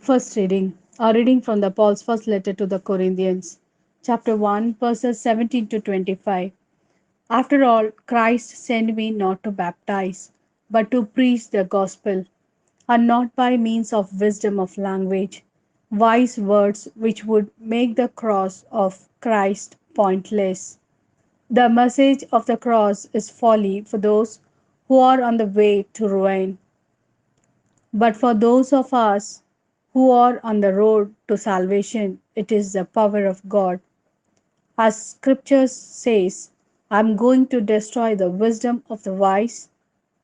First reading. A reading from the Paul's first letter to the Corinthians, chapter 1, verses 17 to 25. After all, Christ sent me not to baptize, but to preach the gospel, and not by means of wisdom of language, wise words which would make the cross of Christ pointless. The message of the cross is folly for those who are on the way to ruin, but for those of us who are on the road to salvation, it is the power of God. As scripture says, I am going to destroy the wisdom of the wise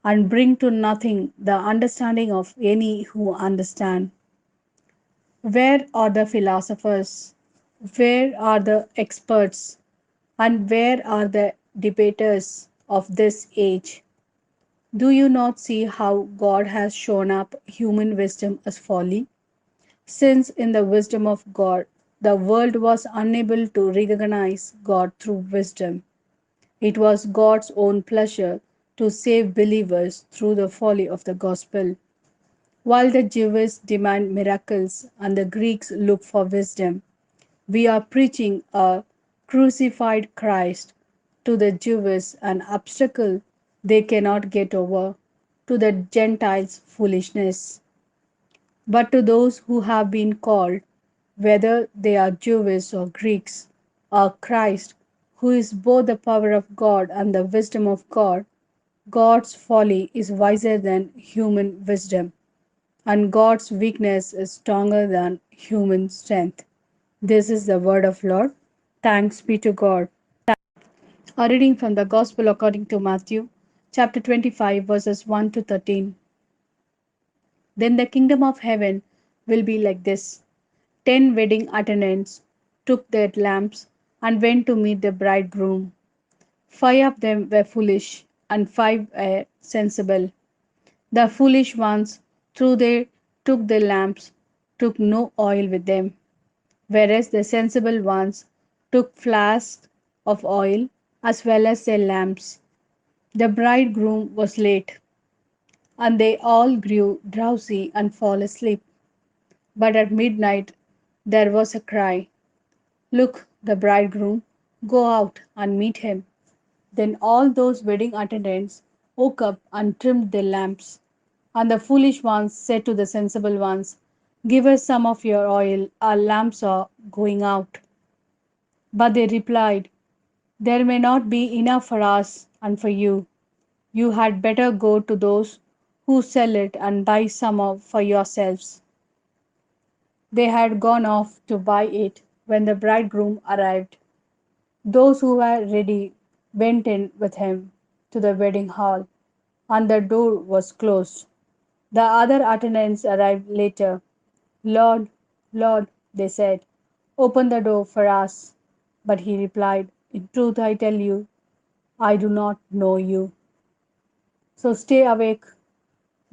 and bring to nothing the understanding of any who understand. Where are the philosophers? Where are the experts? And where are the debaters of this age? Do you not see how God has shown up human wisdom as folly? Since in the wisdom of God, the world was unable to recognize God through wisdom, it was God's own pleasure to save believers through the folly of the gospel. While the Jews demand miracles and the Greeks look for wisdom, we are preaching a crucified Christ, to the Jews an obstacle they cannot get over, to the Gentiles foolishness. But to those who have been called, whether they are Jews or Greeks, or Christ, who is both the power of God and the wisdom of God, God's folly is wiser than human wisdom, and God's weakness is stronger than human strength. This is the word of Lord. Thanks be to God. A reading from the Gospel according to Matthew, chapter 25, verses 1 to 13. Then the kingdom of heaven will be like this: 10 wedding attendants took their lamps and went to meet the bridegroom. 5 of them were foolish, and 5 were sensible. The foolish ones, through they took their lamps, took no oil with them, whereas the sensible ones took flasks of oil as well as their lamps. The bridegroom was late, and they all grew drowsy and fell asleep. But at midnight there was a cry, look, the bridegroom, go out and meet him. Then all those wedding attendants woke up and trimmed their lamps. And the foolish ones said to the sensible ones, give us some of your oil, our lamps are going out. But they replied, there may not be enough for us and for you. You had better go to those who sell it and buy some for yourselves. They had gone off to buy it when the bridegroom arrived. Those who were ready went in with him to the wedding hall, and the door was closed. The other attendants arrived later. Lord, Lord, they said, open the door for us. But he replied, in truth I tell you, I do not know you. So stay awake,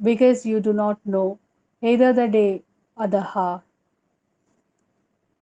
because you do not know either the day or the hour.